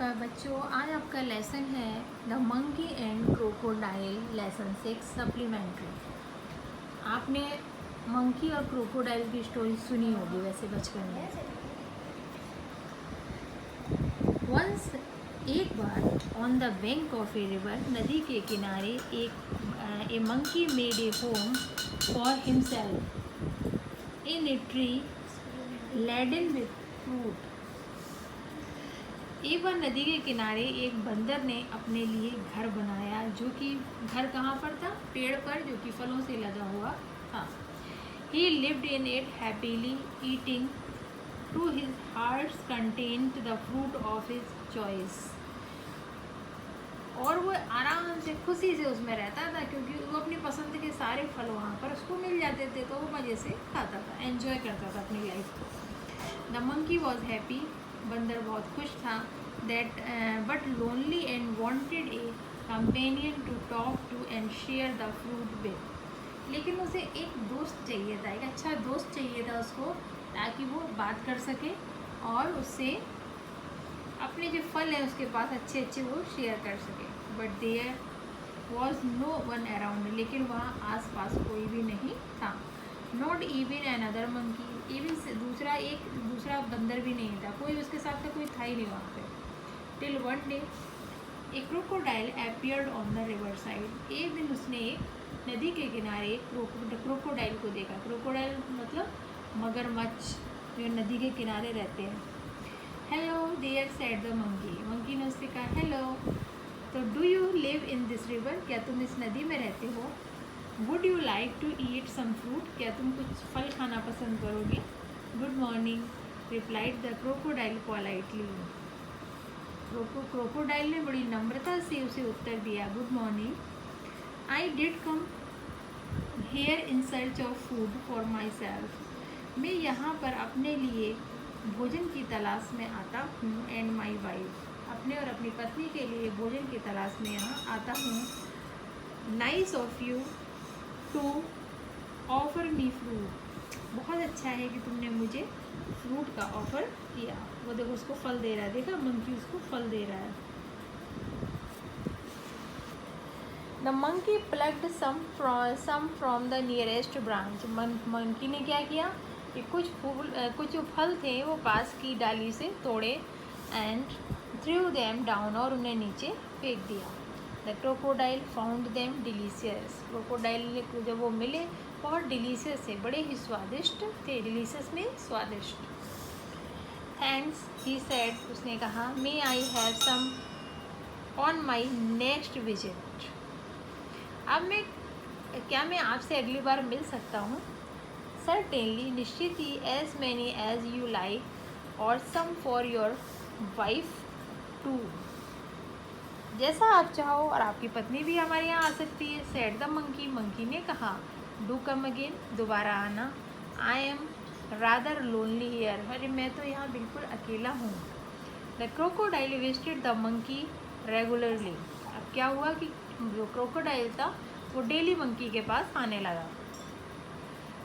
नमस्कार बच्चों, आज आपका लेसन है the monkey and crocodile lesson 6 supplementary. आपने मंकी और क्रोकोडाइल की स्टोरी सुनी होगी वैसे बचपन में। वंस एक बार on the bank of a river, नदी के किनारे a monkey made a home for himself in a tree laden with fruit. एक बार नदी के किनारे एक बंदर ने अपने लिए घर बनाया, जो कि घर कहाँ पर था? पेड़ पर, जो कि फलों से लगा हुआ था। He lived in it happily, eating to his heart's content the fruit of his choice। और वो आराम से खुशी से उसमें रहता था, क्योंकि वो अपनी पसंद के सारे फल वहाँ पर उसको मिल जाते थे, तो वो मज़े से खाता था, एंजॉय करता था अपनी लाइफ को। द मंकी वॉज हैप्पी, बंदर बहुत खुश था। That but lonely and wanted a companion to talk to and share the fruit with. लेकिन उसे एक दोस्त चाहिए था, एक अच्छा दोस्त चाहिए था उसको, ताकि वो बात कर सके और उससे अपने जो फल है उसके पास अच्छे अच्छे वो शेयर कर सके। But there was no one around, लेकिन वहाँ आस पास कोई भी नहीं था। Not even another monkey, even से दूसरा बंदर भी नहीं था, कोई उसके साथ कोई था ही नहीं वहाँ पे। Till one day A crocodile appeared on the river side. एक दिन उसने नदी के किनारे क्रोकोडाइल को देखा। क्रोकोडाइल मतलब मगरमच्छ, जो नदी के किनारे रहते हैं। Hello there said the monkey, monkey ने उससे कहा हेलो। तो do you live in this river, क्या तुम इस नदी में रहते हो? Would you like to eat some fruit, क्या तुम कुछ फल खाना पसंद करोगे? Good morning, replied the crocodile politely. Crocodile ने बड़ी नम्रता से उसे उत्तर दिया, good morning, I did come here in search of food for myself. मैं यहाँ पर अपने लिए भोजन की तलाश में आता हूँ, एंड माई वाइफ, अपने और अपनी पत्नी के लिए भोजन की तलाश में यहाँ आता हूँ। Nice of you to offer me fruit, बहुत अच्छा है कि तुमने मुझे फ्रूट का ऑफ़र किया। वो देखो उसको फल दे रहा है, देखा मंकी उसको फल दे रहा है। The monkey plucked some from the nearest branch. मंकी ने क्या किया कि कुछ फल थे वो पास की डाली से तोड़े, एंड थ्रू देम डाउन, और उन्हें नीचे फेंक दिया। The crocodile found them delicious. Crocodile ने जब वो मिले बहुत डिलीशियस थे, बड़े ही स्वादिष्ट थे, डिलीशियस में स्वादिष्ट। थैंक्स ही सेड, उसने कहा, may I have some on my next visit. अब क्या मैं आपसे अगली बार मिल सकता हूँ? सर्टेनली, निश्चित ही, as many as you like, और some for your wife too, जैसा आप चाहो और आपकी पत्नी भी हमारे यहाँ आ सकती है। सेड द मंकी, मंकी ने कहा, डू कम अगेन, दोबारा आना। I am rather lonely here, अरे मैं तो यहाँ बिल्कुल अकेला हूँ। The crocodile visited the monkey regularly. अब क्या हुआ कि जो क्रोकोडाइल था वो डेली मंकी के पास आने लगा।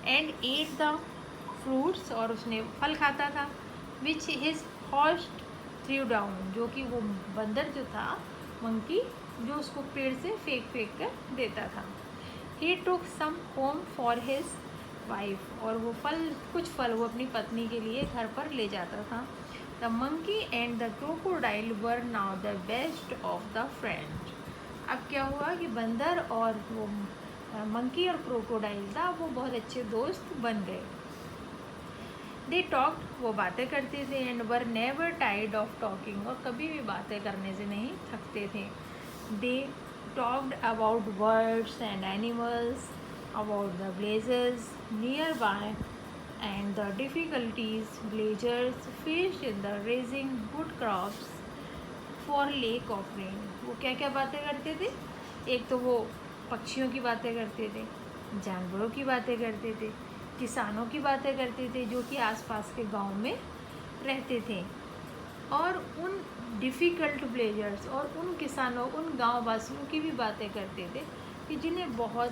एंड एट द फ्रूट्स, और उसने फल खाता था। विच हिज हॉस्ट थ्रू डाउन, जो कि वो बंदर जो था मंकी, जो उसको पेड़ से फेंक कर देता था। ही टुक सम होम फॉर हिज वाइफ, और वो कुछ फल वो अपनी पत्नी के लिए घर पर ले जाता था। The monkey and the crocodile were now the best of the friend. अब क्या हुआ कि बंदर और वो मंकी और क्रोकोडाइल था वो बहुत अच्छे दोस्त बन गए। दे टॉक्ड, वो बातें करते थे, and were never tired of talking, और कभी भी बातें करने से नहीं थकते थे। They talked about birds and animals, about the villages near by and the difficulties villagers faced in the raising good crops for lake of rain. वो क्या क्या बातें करते थे? एक तो वो पक्षियों की बातें करते थे, जानवरों की बातें करते थे, किसानों की बातें करते थे जो कि आसपास के गांव में रहते थे, और उन डिफ़िकल्ट विलेजर्स और उन किसानों, उन गांव वासियों की भी बातें करते थे कि जिन्हें बहुत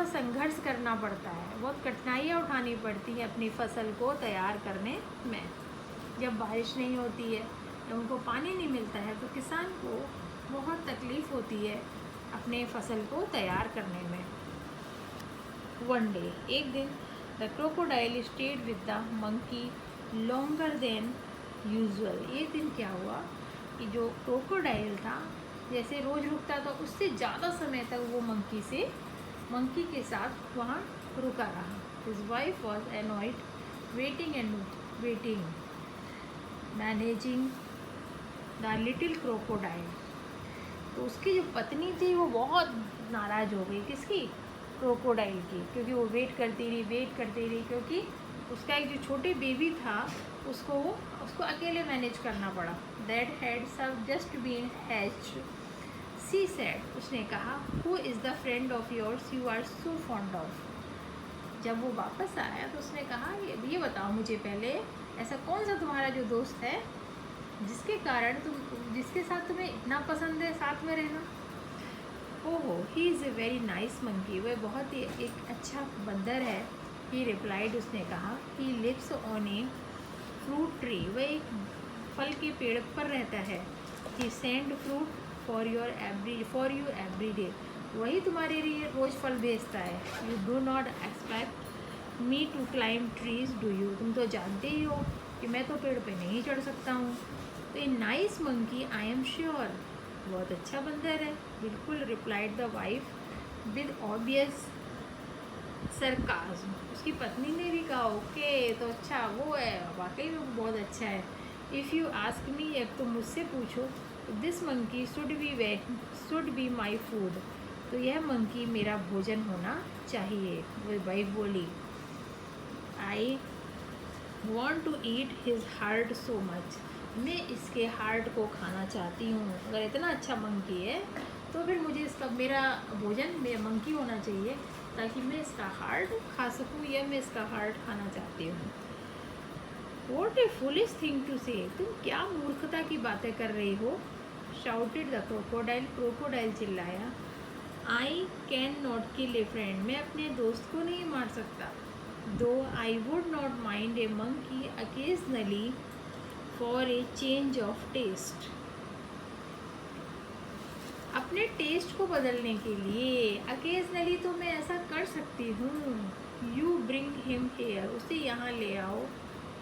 संघर्ष करना पड़ता है, बहुत कठिनाइयाँ उठानी पड़ती हैं अपनी फसल को तैयार करने में। जब बारिश नहीं होती है जब उनको पानी नहीं मिलता है तो किसान को बहुत तकलीफ़ होती है अपने फसल को तैयार करने में। वन डे, एक दिन, the crocodile stayed with the monkey longer than usual. एक दिन क्या हुआ कि जो क्रोकोडाइल था जैसे रोज़ रुकता था उससे ज़्यादा समय तक वो मंकी के साथ वहाँ रुका रहा। His wife was annoyed waiting managing the little crocodile. तो उसकी जो पत्नी थी वो बहुत नाराज़ हो गई, किसकी? क्रोकोडाइल की, क्योंकि वो वेट करती रही क्योंकि उसका एक जो छोटे बेबी था उसको अकेले मैनेज करना पड़ा। That had sub just been hatched, she said, उसने कहा, who is the friend of yours you are so fond of. जब वो वापस आया तो उसने कहा, ये बताओ मुझे पहले, ऐसा कौन सा तुम्हारा जो दोस्त है जिसके साथ तुम्हें इतना पसंद है साथ में रहना? ओहो, he is a very nice monkey, वह बहुत ही एक अच्छा बंदर है। ही रिप्लाइड, उसने कहा, he lives on a fruit tree, वह एक फल के पेड़ पर रहता है। He send fruit for you every day, वही तुम्हारे लिए रोज़ फल भेजता है। You do not expect me to climb trees do you, तुम तो जानते ही हो कि मैं तो पेड़ पे नहीं चढ़ सकता हूँ। तो a nice monkey, I am sure, बहुत अच्छा बंदर है, बिल्कुल, replied the wife with obvious sarcasm. उसकी पत्नी ने भी कहा, ओके, तो अच्छा वो है, वाकई में बहुत अच्छा है। इफ़ यू आस्क मी, अब तुम मुझसे पूछो, this monkey should be my food, तो यह मंकी मेरा भोजन होना चाहिए। वो वाइफ बोली, I want to eat his heart so much, मैं इसके हार्ट को खाना चाहती हूँ। अगर इतना अच्छा मंकी है तो फिर मुझे मेरा भोजन मेरा मंकी होना चाहिए ताकि मैं इसका हार्ट खा सकूँ, या मैं इसका हार्ट खाना चाहती हूँ। What a foolish thing to say, तुम क्या मूर्खता की बातें कर रही हो? शाउटेड द क्रोकोडाइल चिल्लाया। I can not kill a friend, मैं अपने दोस्त को नहीं मार सकता। Though I would not mind a monkey occasionally for a change of taste, अपने टेस्ट को बदलने के लिए अकेजनली तो मैं ऐसा कर सकती हूँ। यू ब्रिंग हिम हेयर, उसे यहाँ ले आओ।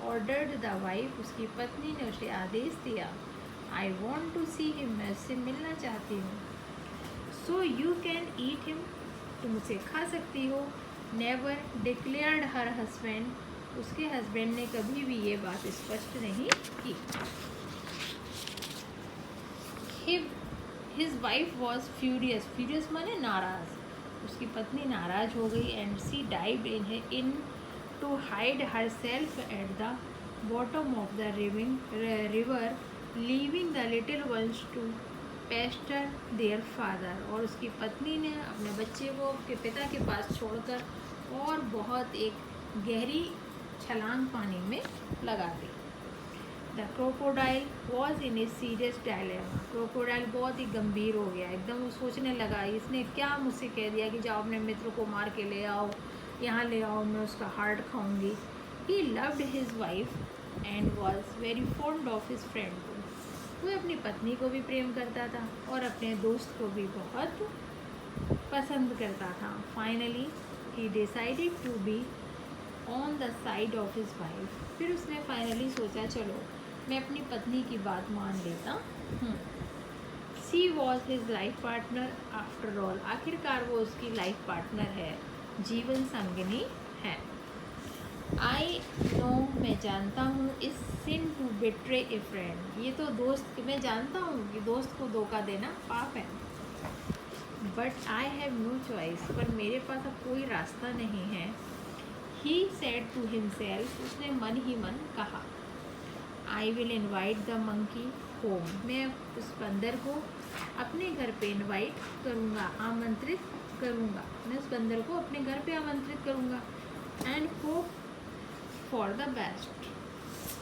ऑर्डर्ड द वाइफ, उसकी पत्नी ने उसे आदेश दिया। I want to see him, मैं उससे मिलना चाहती हूँ। So you can eat him, तुम उसे खा सकती हो। नेवर डिक्लेयर्ड हर हस्बैंड, उसके हस्बैंड ने कभी भी ये बात स्पष्ट नहीं की। हिज वाइफ वॉज फ्यूरियस माने नाराज़, उसकी पत्नी नाराज़ हो गई। And she dived into hide herself at the bottom of the river, leaving the little ones to pester their father, और उसकी पत्नी ने अपने बच्चे को उसके पिता के पास छोड़कर और बहुत एक गहरी छलांग पानी में लगा दी। The crocodile was in a serious dilemma, crocodile बहुत ही गंभीर हो गया, एकदम वो सोचने लगा, इसने क्या मुझसे कह दिया कि जाओ अपने मित्र को मार के ले आओ, यहाँ ले आओ, मैं उसका हार्ट खाऊंगी। He loved his wife and was very fond of his friend, वो अपनी पत्नी को भी प्रेम करता था और अपने दोस्त को भी बहुत पसंद करता था। Finally he decided to be on the side of his wife, फिर उसने फाइनली सोचा, चलो मैं अपनी पत्नी की बात मान लेता हूँ। She was his life partner after all, आखिरकार वो उसकी लाइफ पार्टनर है, जीवन संगिनी है। आई नो, मैं जानता हूँ, is sin to betray a friend, ये तो दोस्त, मैं जानता हूँ कि दोस्त को धोखा देना पाप है। But I have no choice, पर मेरे पास अब कोई रास्ता नहीं है। ही सेड टू हिमसेल्फ, उसने मन ही मन कहा। I will invite the monkey home, मैं उस बंदर को अपने घर पे इन्वाइट करूँगा, आमंत्रित करूँगा, मैं उस बंदर को अपने घर पे आमंत्रित करूँगा। And hope for the best,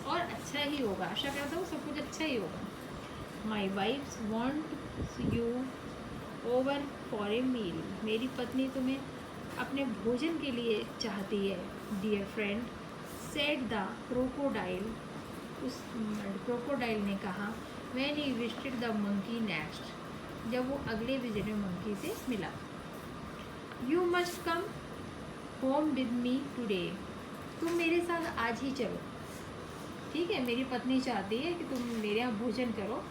और अच्छा ही होगा, आशा करता हूँ सब कुछ अच्छा ही होगा। My wife's want you over for a meal, मेरी पत्नी तुम्हें अपने भोजन के लिए चाहती है। Dear friend, said the crocodile उस क्रोकोडाइल ने कहा when he visited the monkey next, जब वो अगले विजिट में मंकी से मिला, you must come home with me today, तुम मेरे साथ आज ही चलो, ठीक है, मेरी पत्नी चाहती है कि तुम मेरे यहाँ भोजन करो,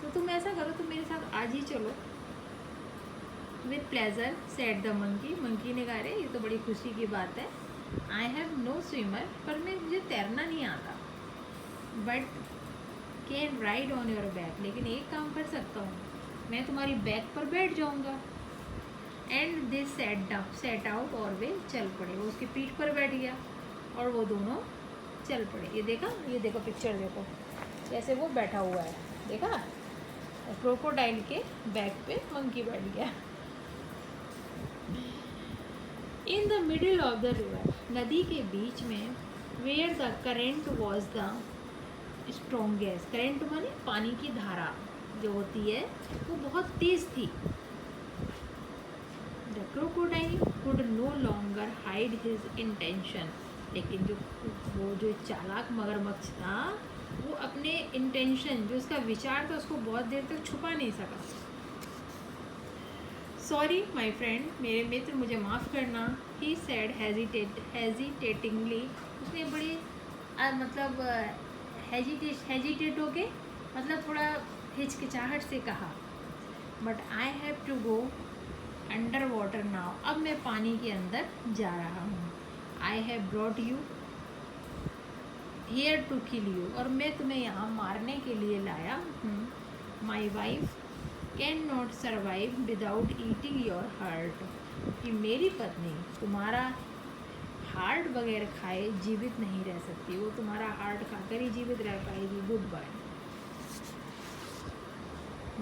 तो तुम ऐसा करो, तुम मेरे साथ आज ही चलो। With pleasure said the monkey, monkey ने कहा रे ये तो बड़ी खुशी की बात है, आई हैव नो स्विमर, पर मुझे तैरना नहीं आता, but can ride on your back, लेकिन एक काम कर सकता हूँ, मैं तुम्हारी बैक पर बैठ जाऊँगा। एंड दे सेट आउट, और वे चल पड़े, वो उसकी पीठ पर बैठ गया और वो दोनों चल पड़े। ये देखो पिक्चर देखो कैसे वो बैठा हुआ है, देखा, क्रोकोडाइल के बैक पे मंकी बैठ गया। In the middle of the river, नदी के बीच में, where the current was the strongest, current माने पानी की धारा जो होती है वो बहुत तेज थी। The crocodile could no longer hide his intention, लेकिन जो चालाक मगरमच्छ था वो अपने इंटेंशन, जो उसका विचार था, उसको बहुत देर तक छुपा नहीं सका। सॉरी माई फ्रेंड, मेरे मित्र मुझे माफ़ करना, ही सैड हेजिटेटिंगली, उसने बड़ी मतलब हेजिटेट होके, मतलब थोड़ा हिचकिचाहट से कहा, but I have to go under water now, अब मैं पानी के अंदर जा रहा हूँ। I have brought you here to kill you, और मैं तुम्हें यहाँ मारने के लिए लाया हूँ। My wife can not survive without eating your heart, कि मेरी पत्नी तुम्हारा हार्ट वगैरह खाए जीवित नहीं रह सकती, वो तुम्हारा हार्ट खाकर ही जीवित रह पाएगी। Goodbye.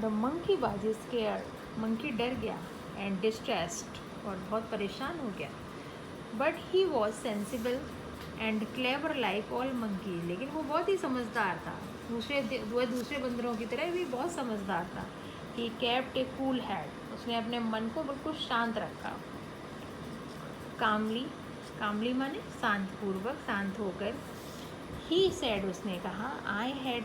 The monkey was scared, monkey डर गया, एंड डिस्ट्रेस्ड, और बहुत परेशान हो गया। But he was sensible and clever like all monkey, लेकिन वो बहुत ही समझदार था, दूसरे बंदरों की तरह भी बहुत समझदार था। He kept A cool head, उसने अपने मन को बिल्कुल शांत रखा। कामली माने शांतपूर्वक, शांत होकर। ही सेड, उसने कहा, I had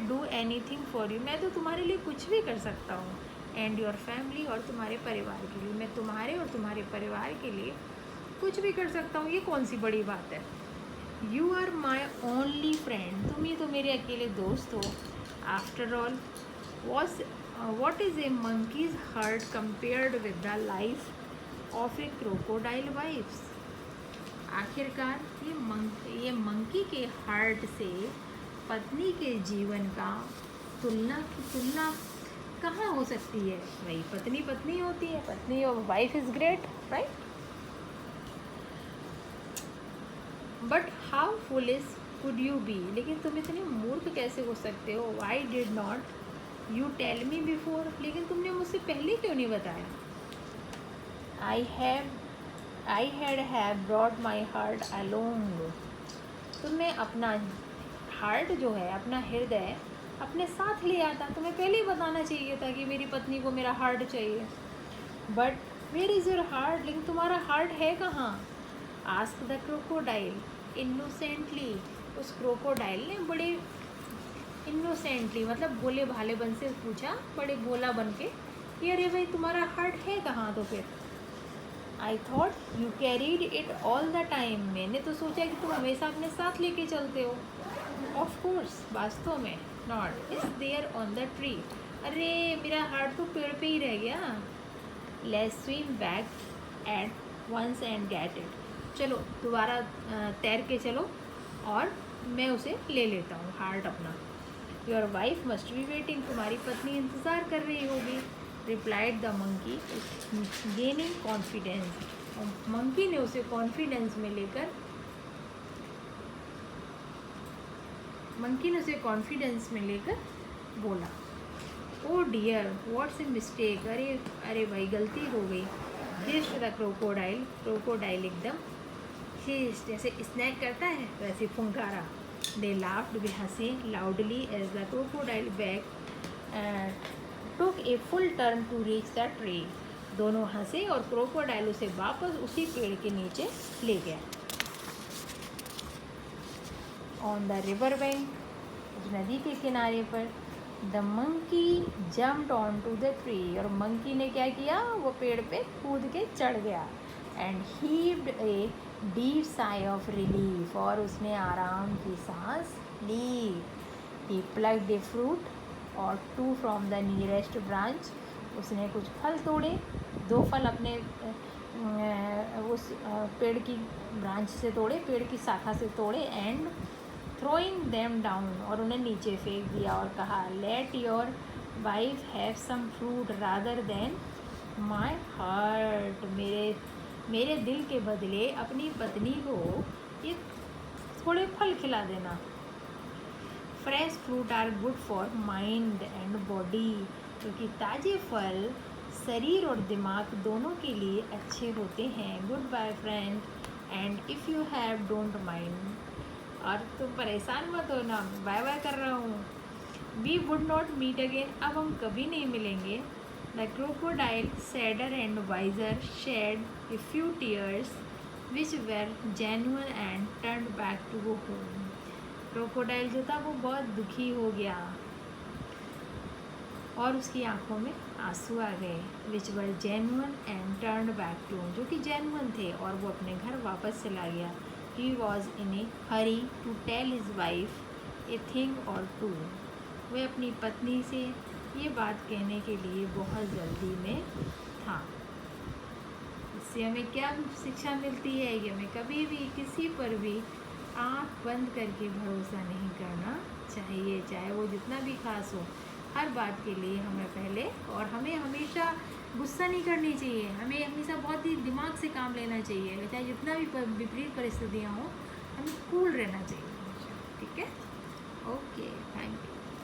do anything for you, मैं तो तुम्हारे लिए कुछ भी कर सकता हूँ। एंड योर फैमिली, और तुम्हारे परिवार के लिए, मैं तुम्हारे और तुम्हारे परिवार के लिए कुछ भी कर सकता हूँ, ये कौन सी बड़ी बात है। You are my only friend, तुम ही तो मेरे अकेले दोस्त हो। After all what is a monkey's heart compared with the life of a crocodile wife? आखिरकार ये मंकी के हार्ट से पत्नी के जीवन का तुलना कहाँ हो सकती है? वही पत्नी होती है, पत्नी और wife is great, right? But how foolish could you be, लेकिन तुम इतने मूर्ख कैसे हो सकते हो? Why did not you tell me before, लेकिन तुमने मुझसे पहले क्यों नहीं बताया? I have brought my heart along, तुमने अपना हार्ट जो है, अपना हृदय अपने साथ ले आता, तुम्हें पहले ही बताना चाहिए था कि मेरी पत्नी को मेरा हार्ट चाहिए। But where is your heart, लेकिन तुम्हारा हार्ट है कहाँ? आस्क द क्रोकोडाइल इनोसेंटली, उस क्रोकोडाइल ने बड़े इनोसेंटली, मतलब भोले भाले बन से पूछा, बड़े भोला बन के, कि अरे भाई तुम्हारा हार्ट है कहाँ? तो फिर I thought you carried it all the time, मैंने तो सोचा कि तुम हमेशा अपने साथ लेके चलते हो। ऑफ कोर्स, वास्तव में, not is there on the tree, अरे मेरा हार्ट तो पेड़ पे ही रह गया। Let's swim back at once and get it, चलो दोबारा तैर के चलो और मैं उसे ले लेता हूँ, हार्ट अपना। Your wife must be waiting, तुम्हारी पत्नी इंतज़ार कर रही होगी। Replied the monkey gaining confidence, monkey ने उसे कॉन्फिडेंस में लेकर बोला, ओ डियर व्हाट्स ए मिस्टेक, अरे भाई गलती हो गई। हिस्ड द क्रोकोडाइल एकदम हिस्ड, जैसे स्नैक करता है वैसे फुंकारा। दे लाफ्ड, वे हंसे loudly as the crocodile back took a full turn to reach the tree, दोनों हंसे और क्रोकोडाइल उसे वापस उसी पेड़ के नीचे ले गया। ऑन द रिवर बैंक, उस नदी के किनारे पर। The monkey jumped on to the tree, और मंकी ने क्या किया, वो पेड़ पे कूद के चढ़ गया। And heaved a deep sigh of relief, और उसने आराम की सांस ली। ही प्लग्ड ए फ्रूट और 2 फ्रॉम द नियरेस्ट ब्रांच, उसने कुछ फल तोड़े, 2 फल अपने उस पेड़ की ब्रांच से तोड़े, पेड़ की शाखा से तोड़े। एंड थ्रोइंग देम डाउन, और उन्हें नीचे फेंक दिया और कहा, let your wife have some fruit rather than my heart, मेरे दिल के बदले अपनी पत्नी को ये थोड़े फल खिला देना। Fresh fruit are good for mind and body, क्योंकि ताज़े फल शरीर और दिमाग दोनों के लिए अच्छे होते हैं। Goodbye friend, and if you have don't mind, और तुम परेशान मत हो ना, बाय बाय कर रहा हूँ। We would not meet again, अब हम कभी नहीं मिलेंगे। The crocodile sadder and wiser shed a few tears which were genuine and turn back to go home. Crocodile जो था वो बहुत दुखी हो गया और उसकी आंखों में आंसू आ गए। Which were genuine and turn back to, जो कि जेन्युइन थे, और वो अपने घर वापस चला गया। He was in a hurry to tell his wife a thing or two, वह अपनी पत्नी से ये बात कहने के लिए बहुत जल्दी में था। इससे हमें क्या शिक्षा मिलती है कि हमें कभी भी किसी पर भी आँख बंद करके भरोसा नहीं करना चाहिए, चाहे वो जितना भी खास हो। हर बात के लिए हमें पहले, और हमें हमेशा गुस्सा नहीं करनी चाहिए, हमें हमेशा बहुत ही दिमाग से काम लेना चाहिए, चाहे जितना भी विपरीत परिस्थितियाँ हों, हमें कूल रहना चाहिए।